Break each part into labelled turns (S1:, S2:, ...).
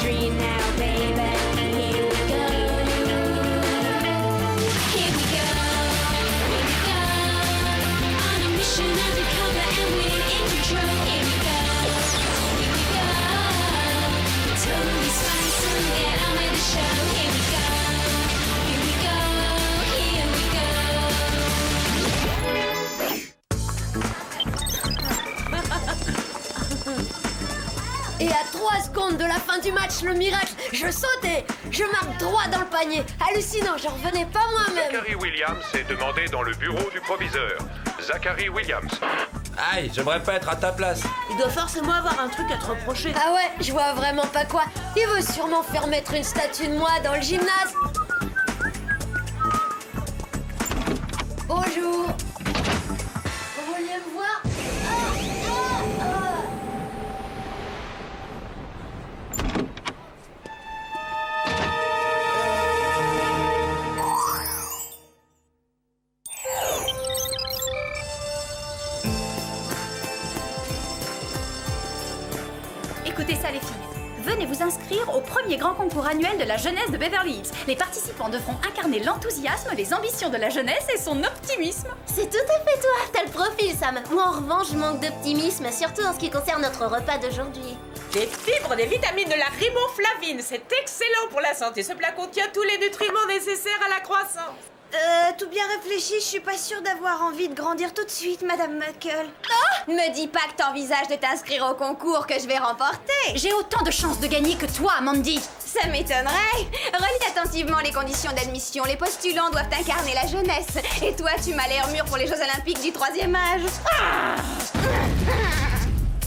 S1: dream now, baby. Here we go. Here we go. Here we go. On a mission undercover and we're in control. Here we go. Here we go. Totally spice and get on with the show. Here we go. Here we go. Here we go.
S2: Et à 3 secondes de la fin du match, le miracle, je saute et je marque droit dans le panier. Hallucinant, j'en revenais pas moi-même.
S3: Zachary Williams est demandé dans le bureau du proviseur. Zachary Williams.
S4: Aïe, j'aimerais pas être à ta place.
S5: Il doit forcément avoir un truc à te reprocher.
S2: Ah ouais, je vois vraiment pas quoi. Il veut sûrement faire mettre une statue de moi dans le gymnase. Bonjour. Vous vouliez me voir?
S6: Écoutez ça les filles, venez vous inscrire au premier grand concours annuel de la jeunesse de Beverly Hills. Les participants devront incarner l'enthousiasme, les ambitions de la jeunesse et son optimisme.
S7: C'est tout à fait toi, t'as le profil Sam. Moi en revanche je manque d'optimisme, surtout en ce qui concerne notre repas d'aujourd'hui.
S5: Des fibres, des vitamines, de la riboflavine, c'est excellent pour la santé. Ce plat contient tous les nutriments nécessaires à la croissance.
S8: Tout bien réfléchi, je suis pas sûre d'avoir envie de grandir tout de suite, Madame Muckle.
S6: Me dis pas que t'envisages de t'inscrire au concours que je vais remporter. J'ai autant de chances de gagner que toi, Mandy. Ça m'étonnerait. Relis attentivement les conditions d'admission. Les postulants doivent incarner la jeunesse. Et toi, tu m'as l'air mûr pour les Jeux Olympiques du 3e âge.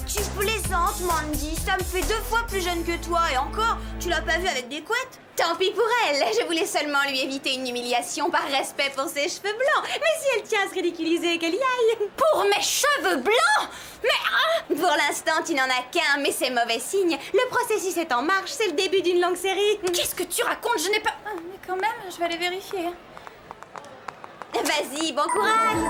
S8: Tu plaisantes, Mandy, ça me fait 2 fois plus jeune que toi, et encore, tu l'as pas vu avec des couettes?
S6: Tant pis pour elle, je voulais seulement lui éviter une humiliation par respect pour ses cheveux blancs. Mais si elle tient à se ridiculiser, qu'elle y aille. Pour mes cheveux blancs? Mais pour l'instant, tu n'en as qu'un, mais c'est mauvais signe. Le processus est en marche, c'est le début d'une longue série. Qu'est-ce que tu racontes? Je n'ai pas... Mais quand même, je vais aller vérifier. Vas-y, bon courage.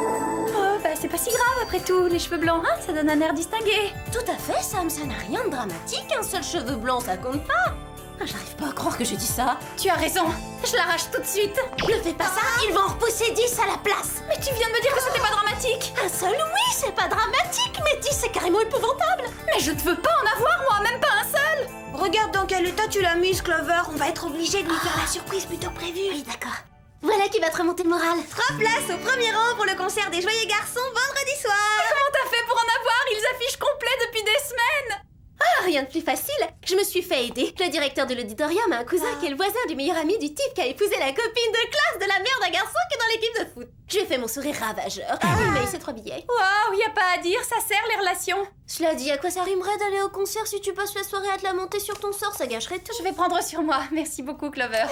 S6: Oh, bah c'est pas si grave après tout, les cheveux blancs, hein, ça donne un air distingué.
S7: Tout à fait Sam, ça n'a rien de dramatique, un seul cheveu blanc ça compte pas. J'arrive pas à croire que je dis ça.
S6: Tu as raison, je l'arrache tout de suite.
S7: Ne fais pas ça, ils vont en repousser 10 à la place.
S6: Mais tu viens de me dire que c'était pas dramatique.
S7: Un seul, oui, c'est pas dramatique, mais 10 c'est carrément épouvantable.
S6: Mais je ne veux pas en avoir, moi, même pas un seul.
S8: Regarde dans quel état tu l'as mise, Clover. On va être obligé de lui faire la surprise plus tôt que prévu.
S7: Oui, d'accord. Voilà qui va te remonter le moral.
S8: 3 places au premier rang pour le concert des Joyeux Garçons vendredi soir.
S6: Comment t'as fait pour en avoir? Ils affichent complet depuis des semaines.
S7: Ah, rien de plus facile. Je me suis fait aider. Le directeur de l'auditorium a un cousin qui est le voisin du meilleur ami du type qui a épousé la copine de classe de la mère d'un garçon qui est dans l'équipe de foot. Je lui ai fait mon sourire ravageur. Il m'a laissé 3 billets.
S6: Waouh, y a pas à dire, ça sert les relations.
S7: Cela dit, à quoi ça rimerait d'aller au concert si tu passes la soirée à te lamenter sur ton sort? Ça gâcherait tout.
S6: Je vais prendre sur moi. Merci beaucoup, Clover.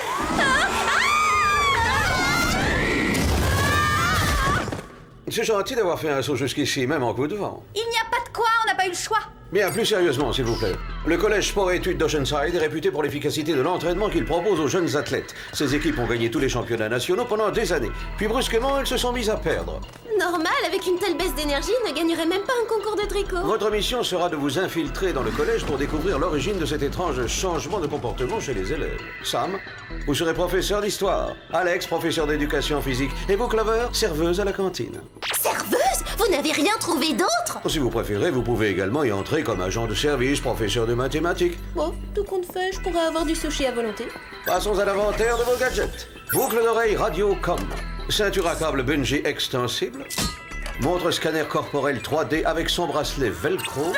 S9: C'est gentil d'avoir fait un saut jusqu'ici, même en coup de vent.
S6: Il n'y a pas de quoi, on n'a pas eu le choix.
S9: Bien, plus sérieusement, s'il vous plaît. Le collège Sport et Études d'Oceanside est réputé pour l'efficacité de l'entraînement qu'il propose aux jeunes athlètes. Ces équipes ont gagné tous les championnats nationaux pendant des années. Puis brusquement, elles se sont mises à perdre.
S7: Normal, avec une telle baisse d'énergie, il ne gagnerait même pas un concours de tricot.
S9: Votre mission sera de vous infiltrer dans le collège pour découvrir l'origine de cet étrange changement de comportement chez les élèves. Sam, vous serez professeur d'histoire. Alex, professeur d'éducation physique. Et vous, Clover, serveuse à la cantine.
S7: Serveuse? Vous n'avez rien trouvé d'autre?
S9: Si vous préférez, vous pouvez également y entrer comme agent de service, professeur de mathématiques.
S7: Bon, tout compte fait, je pourrais avoir du sushi à volonté.
S9: Passons à l'inventaire de vos gadgets. Boucle d'oreille Radio-Com. Ceinture à câble bungee extensible. Montre scanner corporel 3D avec son bracelet velcro.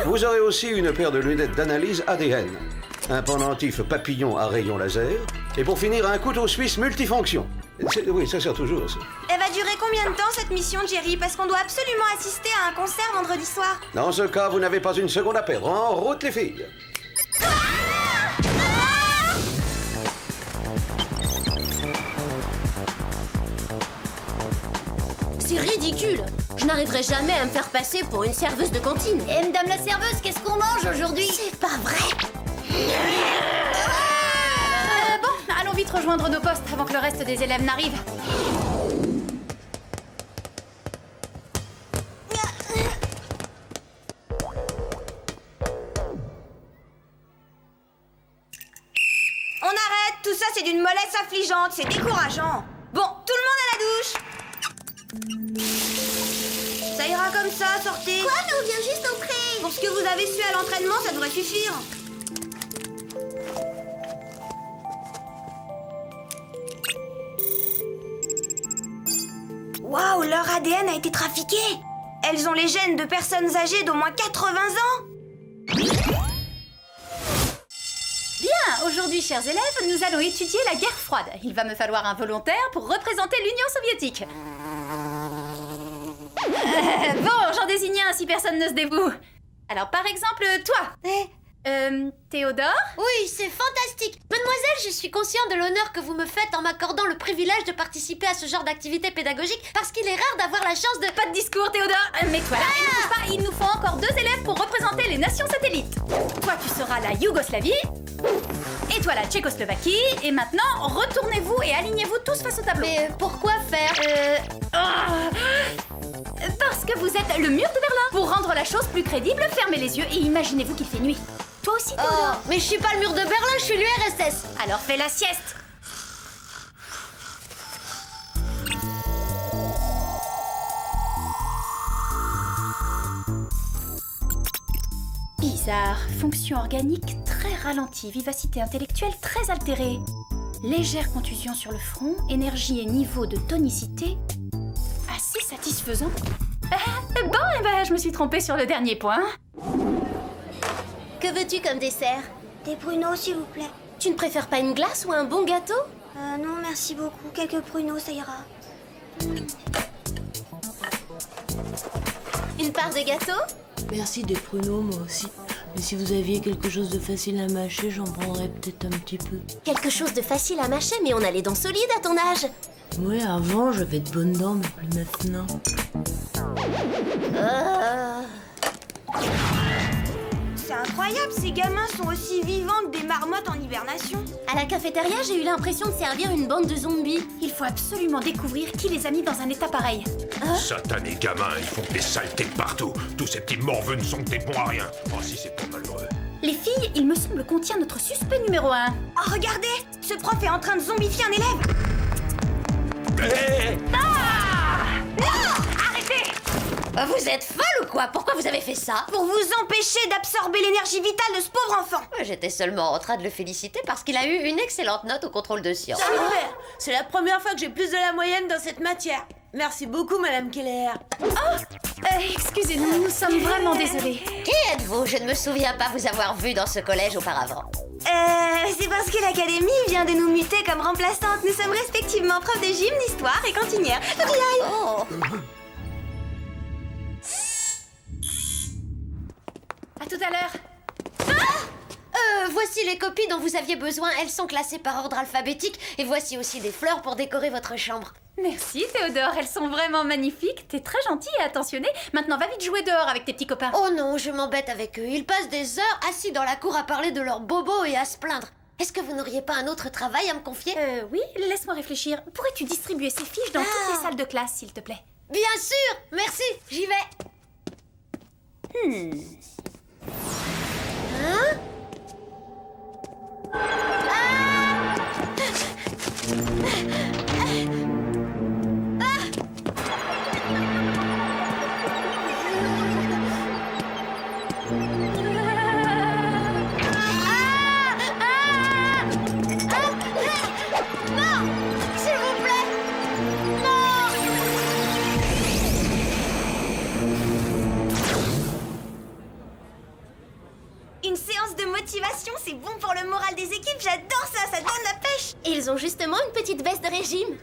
S9: Vous aurez aussi une paire de lunettes d'analyse ADN. Un pendentif papillon à rayon laser. Et pour finir, un couteau suisse multifonction. Oui, ça sert toujours, ça.
S8: Elle va durer combien de temps cette mission, Jerry? Parce qu'on doit absolument assister à un concert vendredi soir.
S9: Dans ce cas, vous n'avez pas une seconde à perdre. En route, les filles.
S7: C'est ridicule. Je n'arriverai jamais à me faire passer pour une serveuse de cantine.
S2: Et madame la serveuse, qu'est-ce qu'on mange aujourd'hui?
S7: C'est pas vrai.
S6: Bon, allons vite rejoindre nos postes avant que le reste des élèves n'arrive.
S8: tout ça, c'est d'une mollesse affligeante, c'est décourageant. Bon, tout le monde à la douche. Ça ira comme ça, sortez.
S7: Quoi, mais on vient juste d'entrer.
S8: Pour ce que vous avez su à l'entraînement, ça devrait suffire. Waouh, leur ADN a été trafiqué. Elles ont les gènes de personnes âgées d'au moins 80 ans.
S6: Bien, aujourd'hui, chers élèves, nous allons étudier la guerre froide. Il va me falloir un volontaire pour représenter l'Union soviétique. Bon, j'en désigne un si personne ne se dévoue. Alors, par exemple, toi. Théodore?
S2: Oui, c'est fantastique. Mademoiselle, je suis conscient de l'honneur que vous me faites en m'accordant le privilège de participer à ce genre d'activité pédagogique parce qu'il est rare d'avoir la chance de...
S6: Pas de discours, Théodore. Mets-toi là, et ne bouge pas. Il nous faut encore 2 élèves pour représenter les nations satellites. Toi, tu seras la Yougoslavie. Et toi, la Tchécoslovaquie. Et maintenant, retournez-vous et alignez-vous tous face au tableau.
S2: Mais pourquoi faire
S6: Parce que vous êtes le mur de Berlin. Pour rendre la chose plus crédible, fermez les yeux et imaginez-vous qu'il fait nuit. Toi aussi, Théodore.
S2: Mais je suis pas le mur de Berlin, je suis l'URSS.
S6: Alors fais la sieste. Bizarre, fonction organique très ralentie, vivacité intellectuelle très altérée, légère contusion sur le front, énergie et niveau de tonicité assez satisfaisant. Je me suis trompée sur le dernier point.
S7: Que veux-tu comme dessert?
S8: Des pruneaux, s'il vous plaît.
S7: Tu ne préfères pas une glace ou un bon gâteau?
S8: Non, merci beaucoup. Quelques pruneaux, ça ira.
S7: Une part de gâteau?
S10: Merci des pruneaux, moi aussi. Mais si vous aviez quelque chose de facile à mâcher, j'en prendrais peut-être un petit peu.
S7: Quelque chose de facile à mâcher, mais on a les dents solides à ton âge.
S10: Ouais, avant, j'avais de bonnes dents, mais plus maintenant.
S8: C'est incroyable, ces gamins sont aussi vivants que des marmottes en hibernation.
S7: À la cafétéria, j'ai eu l'impression de servir une bande de zombies.
S6: Il faut absolument découvrir qui les a mis dans un état pareil.
S3: Satanés gamins, ils font des saletés de partout. Tous ces petits morveux ne sont que des bons à rien. Oh, si c'est pas malheureux.
S6: Les filles, il me semble qu'on tient notre suspect numéro 1.
S8: Oh, regardez, ce prof est en train de zombifier un élève.
S6: Arrêtez!
S2: Vous êtes folle ou quoi? Pourquoi vous avez fait ça?
S8: Pour vous empêcher d'absorber l'énergie vitale de ce pauvre enfant.
S2: J'étais seulement en train de le féliciter parce qu'il a eu une excellente note au contrôle de sciences.
S10: Super! C'est la première fois que j'ai plus de la moyenne dans cette matière. Merci beaucoup, Madame Keller.
S6: Excusez-nous, nous sommes vraiment désolés.
S2: Qui êtes-vous? Je ne me souviens pas vous avoir vu dans ce collège auparavant.
S8: C'est parce que l'académie vient de nous muter comme remplaçantes. Nous sommes respectivement prof de gym, d'histoire et cantinière.
S2: Oh.
S6: À tout à l'heure.
S2: Voici les copies dont vous aviez besoin. Elles sont classées par ordre alphabétique. Et voici aussi des fleurs pour décorer votre chambre.
S6: Merci Théodore, elles sont vraiment magnifiques. T'es très gentil et attentionné. Maintenant va vite jouer dehors avec tes petits copains.
S2: Oh non, je m'embête avec eux. Ils passent des heures assis dans la cour à parler de leurs bobos et à se plaindre. Est-ce que vous n'auriez pas un autre travail à me confier?
S6: Oui, laisse-moi réfléchir. Pourrais-tu distribuer ces fiches dans toutes les salles de classe, s'il te plaît?
S2: Bien sûr, merci, j'y vais. Hein? Non, s'il vous plaît. Non.
S8: Une séance de motivation, c'est bon pour le moral des équipes. J'adore ça, ça donne la pêche.
S7: Et ils ont justement une petite baisse de régime.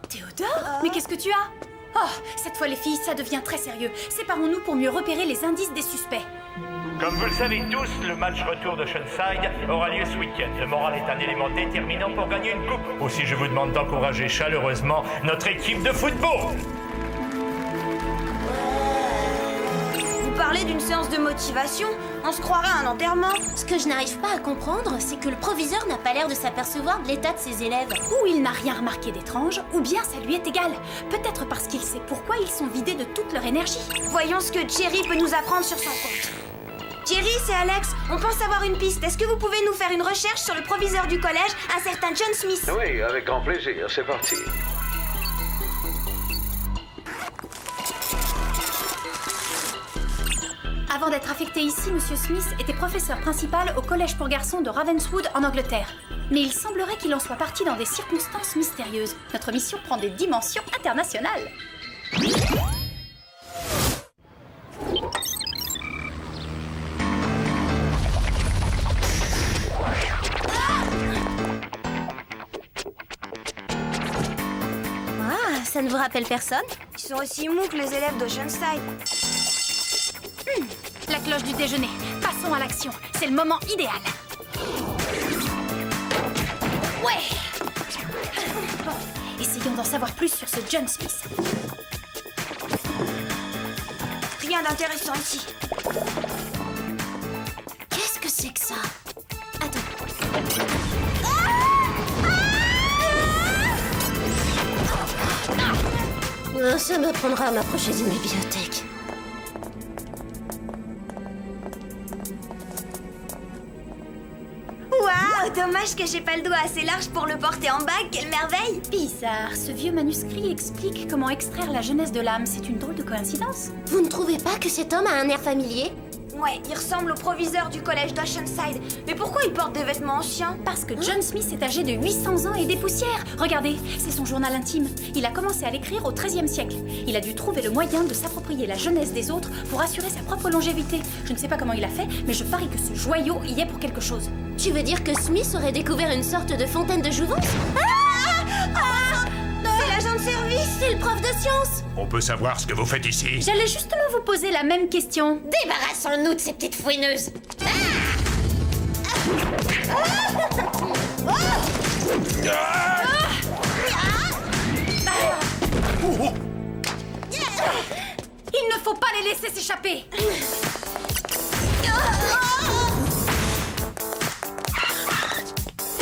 S6: Théodore, mais qu'est-ce que tu as? Oh, cette fois les filles, ça devient très sérieux. Séparons-nous pour mieux repérer les indices des suspects.
S11: Comme vous le savez tous, le match retour de Sunnyside aura lieu ce week-end. Le moral est un élément déterminant pour gagner une coupe. Aussi, je vous demande d'encourager chaleureusement notre équipe de football.
S8: Vous parlez d'une séance de motivation? On se croirait à un enterrement.
S7: Ce que je n'arrive pas à comprendre, c'est que le proviseur n'a pas l'air de s'apercevoir de l'état de ses élèves.
S6: Ou il n'a rien remarqué d'étrange, ou bien ça lui est égal. Peut-être parce qu'il sait pourquoi ils sont vidés de toute leur énergie.
S8: Voyons ce que Cherry peut nous apprendre sur son compte. Jerry, c'est Alex. On pense avoir une piste. Est-ce que vous pouvez nous faire une recherche sur le proviseur du collège, un certain John Smith?
S9: Oui, avec grand plaisir. C'est parti.
S12: Avant d'être affecté ici, Monsieur Smith était professeur principal au collège pour garçons de Ravenswood en Angleterre. Mais il semblerait qu'il en soit parti dans des circonstances mystérieuses. Notre mission prend des dimensions internationales.
S7: Ah, ça ne vous rappelle personne?
S8: Ils sont aussi mous que les élèves d'Oceanside.
S12: La cloche du déjeuner. Passons à l'action. C'est le moment idéal. Ouais. Bon, essayons d'en savoir plus sur ce John Smith.
S8: Rien d'intéressant ici.
S7: Qu'est-ce que c'est que ça? Attends. Ça m'apprendra à m'approcher d'une bibliothèque.
S8: Waouh, dommage que j'ai pas le doigt assez large pour le porter en bague, quelle merveille!
S12: Bizarre, ce vieux manuscrit explique comment extraire la jeunesse de l'âme. C'est une drôle de coïncidence.
S7: Vous ne trouvez pas que cet homme a un air familier?
S8: Ouais, il ressemble au proviseur du collège d'Oceanside. Mais pourquoi il porte des vêtements anciens?
S12: Parce que John Smith est âgé de 800 ans et des poussières. Regardez, c'est son journal intime. Il a commencé à l'écrire au XIIIe siècle. Il a dû trouver le moyen de s'approprier la jeunesse des autres pour assurer sa propre longévité. Je ne sais pas comment il a fait, mais je parie que ce joyau y est pour quelque chose.
S7: Tu veux dire que Smith aurait découvert une sorte de fontaine de jouvence?
S8: C'est l'agent de service!
S7: C'est le prof de sciences!
S3: On peut savoir ce que vous faites ici?
S12: J'allais justement vous poser la même question.
S7: Débarrassons-nous de ces petites fouineuses!
S12: Il ne faut pas les laisser s'échapper.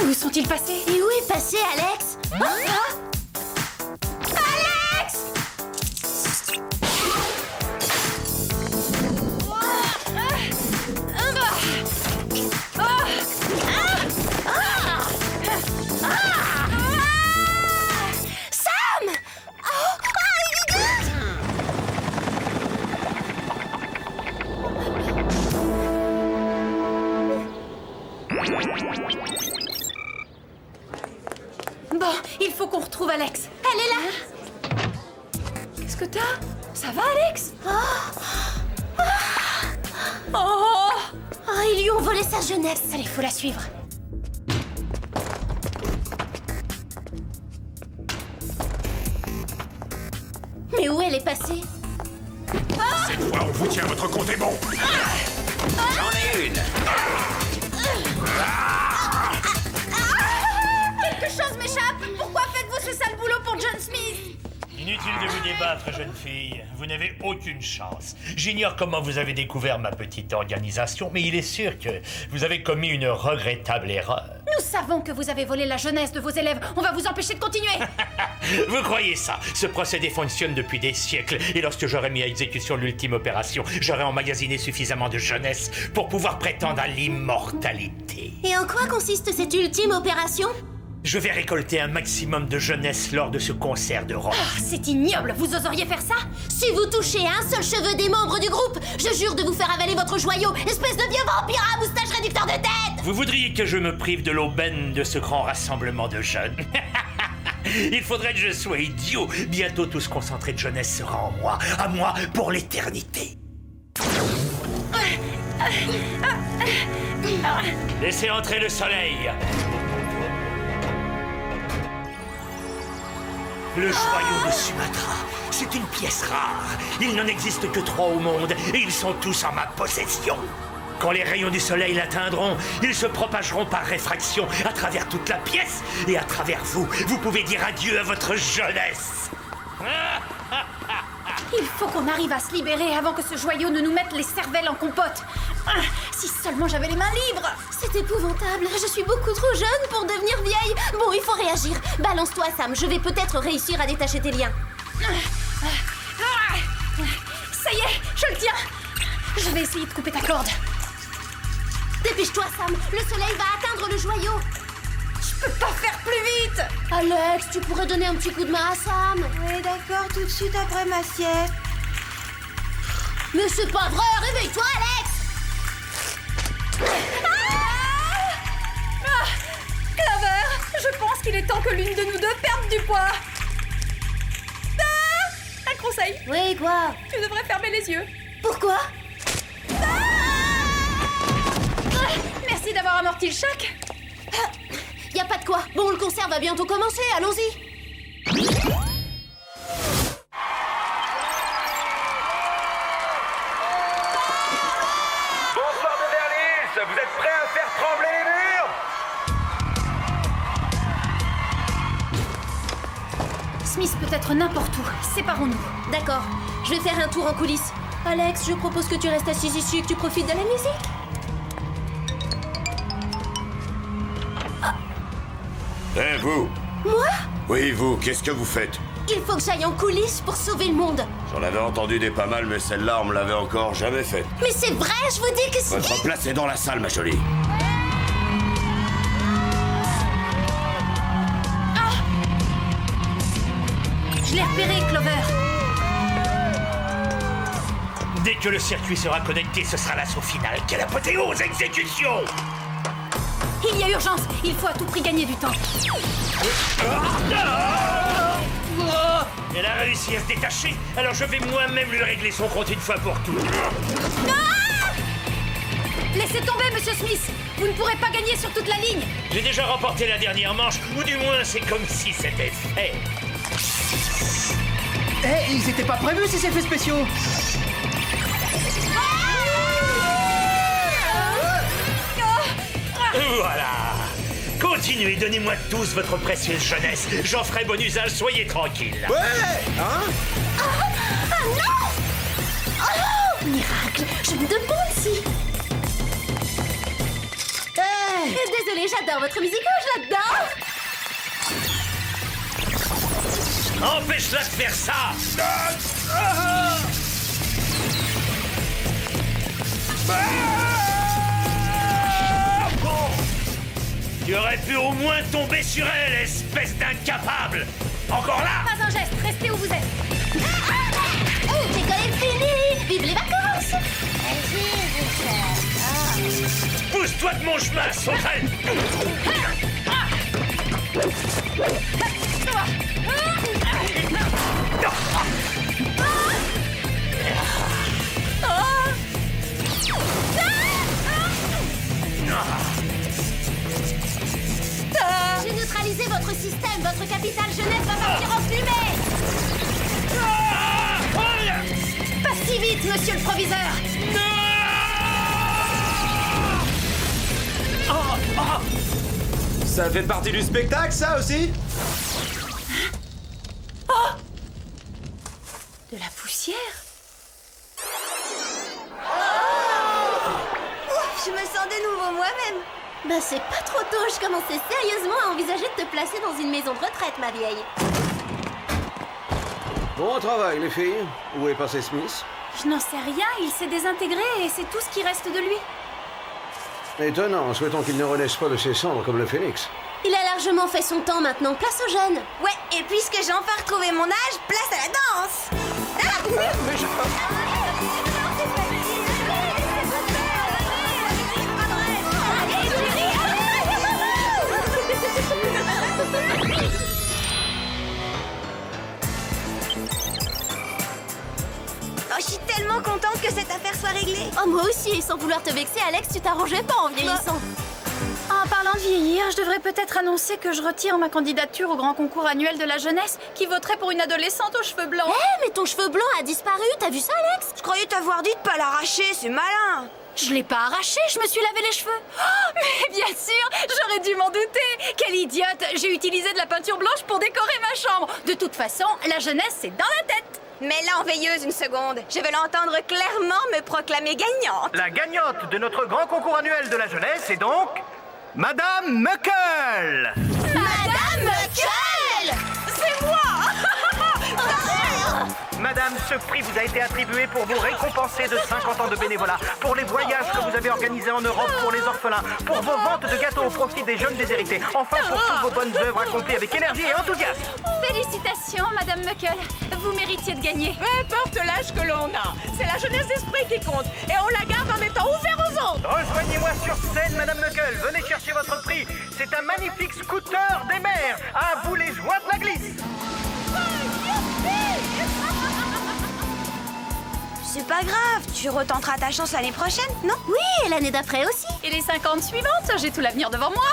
S12: Où sont-ils passés?
S7: Et où est passé Alex?
S12: Alex!
S7: Sam!
S12: Bon, il faut qu'on retrouve Alex.
S7: Elle est là!
S12: Qu'est-ce que t'as? Ça va, Alex? Oh!
S7: Ils lui ont volé sa jeunesse!
S12: Allez, faut la suivre.
S7: Mais où elle est passée?
S3: Cette fois, on vous tient, votre compte est bon.
S4: J'en ai une.
S12: Quelque chose m'échappe. Pourquoi faites-vous ce sale boulot pour John Smith?
S11: Inutile de vous débattre, jeune fille. Vous n'avez aucune chance. J'ignore comment vous avez découvert ma petite organisation, mais il est sûr que vous avez commis une regrettable erreur.
S12: Nous savons que vous avez volé la jeunesse de vos élèves. On va vous empêcher de continuer.
S11: Vous croyez ça? Ce procédé fonctionne depuis des siècles. Et lorsque j'aurai mis à exécution l'ultime opération, j'aurai emmagasiné suffisamment de jeunesse pour pouvoir prétendre à l'immortalité.
S7: Et en quoi consiste cette ultime opération?
S11: Je vais récolter un maximum de jeunesse lors de ce concert de rock.
S12: C'est ignoble. Vous oseriez faire ça?
S7: Si vous touchez un seul cheveu des membres du groupe, je jure de vous faire avaler votre joyau, espèce de vieux vampire à moustache réducteur de tête!
S11: Vous voudriez que je me prive de l'aubaine de ce grand rassemblement de jeunes? Il faudrait que je sois idiot. Bientôt tout ce concentré de jeunesse sera en moi. À moi pour l'éternité. Laissez entrer le soleil. Le joyau de Sumatra, c'est une pièce rare. Il n'en existe que 3 au monde et ils sont tous en ma possession. Quand les rayons du soleil l'atteindront, ils se propageront par réfraction à travers toute la pièce et à travers vous. Vous pouvez dire adieu à votre jeunesse.
S12: Il faut qu'on arrive à se libérer avant que ce joyau ne nous mette les cervelles en compote. Si seulement j'avais les mains libres.
S7: C'est épouvantable, je suis beaucoup trop jeune pour devenir vieille. Bon, il faut réagir. Balance-toi, Sam, je vais peut-être réussir à détacher tes liens.
S12: Ça y est, je le tiens. Je vais essayer de couper ta corde.
S7: Dépêche-toi, Sam. Le soleil va atteindre le joyau.
S6: Je peux pas faire plus vite.
S7: Alex, tu pourrais donner un petit coup de main à Sam.
S8: Oui, d'accord, tout de suite après ma sieste.
S7: Mais c'est pas vrai, réveille-toi, Alex.
S12: Clover, je pense qu'il est temps que l'une de nous deux perde du poids. Un conseil.
S7: Oui, quoi?
S12: Tu devrais fermer les yeux.
S7: Pourquoi?
S12: Merci d'avoir amorti le choc.
S7: Y a pas de quoi. Bon, le concert va bientôt commencer, allons-y.
S4: Bonsoir Beverly Hills, vous êtes prêts à faire trembler les murs?
S12: Smith peut être n'importe où. Séparons-nous.
S7: D'accord, je vais faire un tour en coulisses. Alex, je propose que tu restes assis ici et que tu profites de la musique.
S3: Eh, vous!
S7: Moi?
S3: Oui, vous, qu'est-ce que vous faites?
S7: Il faut que j'aille en coulisses pour sauver le monde.
S3: J'en avais entendu des pas mal, mais celle-là, on me l'avait encore jamais faite.
S7: Mais c'est vrai, je vous dis que c'est...
S3: Votre place est dans la salle, ma jolie.
S12: Je l'ai repéré, Clover.
S11: Dès que le circuit sera connecté, ce sera l'assaut final. Quelle apothéose, exécution!
S12: Il y a urgence. Il faut à tout prix gagner du temps.
S11: Elle a réussi à se détacher, alors je vais moi-même lui régler son compte une fois pour toutes.
S12: Laissez tomber, Monsieur Smith. Vous ne pourrez pas gagner sur toute la ligne.
S11: J'ai déjà remporté la dernière manche, ou du moins c'est comme si c'était fait.
S13: Eh, ils étaient pas prévus ces effets spéciaux.
S11: Voilà. Continuez, donnez-moi tous votre précieuse jeunesse. J'en ferai bon usage, soyez tranquilles.
S9: Ouais, hein?
S7: Ah non! Oh! Miracle, je me demande si...
S13: Hey!
S7: Désolée, j'adore votre musique, je l'adore!
S11: Empêche-la de faire ça. Tu aurais pu au moins tomber sur elle, espèce d'incapable. Encore là?
S12: Pas un geste. Restez où vous êtes.
S7: Oh, l'école est finie! Vive les vacances!
S11: Pousse-toi de mon chemin, sauterelle.
S7: J'ai neutralisé votre système, votre capitale jeunesse va partir en fumée!
S12: Pas si vite, monsieur le proviseur.
S13: Ça fait partie du spectacle, ça aussi?
S12: De la poussière.
S8: Ouf, je me sens de nouveau moi-même.
S7: Bah c'est pas trop tôt, je commençais sérieusement à envisager de te placer dans une maison de retraite, ma vieille.
S9: Bon travail, les filles. Où est passé Smith?
S12: Je n'en sais rien, il s'est désintégré et c'est tout ce qui reste de lui.
S9: Étonnant, souhaitons qu'il ne renaisse pas de ses cendres comme le phénix.
S7: Il a largement fait son temps maintenant, place aux jeunes.
S8: Ouais, et puisque j'ai enfin retrouvé mon âge, place à la danse. Oh, je suis tellement contente que cette affaire soit réglée.
S7: Oh, moi aussi, et sans vouloir te vexer, Alex, tu t'arrangeais pas en vieillissant.
S12: En parlant de vieillir, je devrais peut-être annoncer que je retire ma candidature au grand concours annuel de la jeunesse qui voterait pour une adolescente aux cheveux blancs.
S7: Eh, mais ton cheveu blanc a disparu, t'as vu ça, Alex?
S8: Je croyais t'avoir dit de pas l'arracher, c'est malin.
S12: Je l'ai pas arraché, je me suis lavé les cheveux. Oh, mais bien sûr, j'aurais dû m'en douter. Quelle idiote, j'ai utilisé de la peinture blanche pour décorer ma chambre. De toute façon, la jeunesse, c'est dans la tête.
S8: Mets-la en veilleuse une seconde. Je veux l'entendre clairement me proclamer gagnante.
S13: La gagnante de notre grand concours annuel de la jeunesse est donc... Madame Muckle!
S7: Madame Muckle!
S8: C'est moi.
S13: Madame, ce prix vous a été attribué pour vous récompenser de 50 ans de bénévolat, pour les voyages que vous avez organisés en Europe pour les orphelins, pour vos ventes de gâteaux au profit des jeunes déshérités, enfin pour toutes vos bonnes œuvres accomplies avec énergie et enthousiasme.
S12: Félicitations, Madame Muckle. Vous méritiez de gagner.
S5: Peu importe l'âge que l'on a, c'est la jeunesse d'esprit qui compte. Et on la garde en étant ouvert aux autres.
S13: Rejoignez-moi sur scène, Madame Muckle. Venez chercher votre prix. C'est un magnifique scooter des mers. À vous les joies de la glisse.
S8: C'est pas grave, tu retenteras ta chance l'année prochaine, non?
S7: Oui, et l'année d'après aussi.
S12: Et les 50 suivantes, j'ai tout l'avenir devant moi.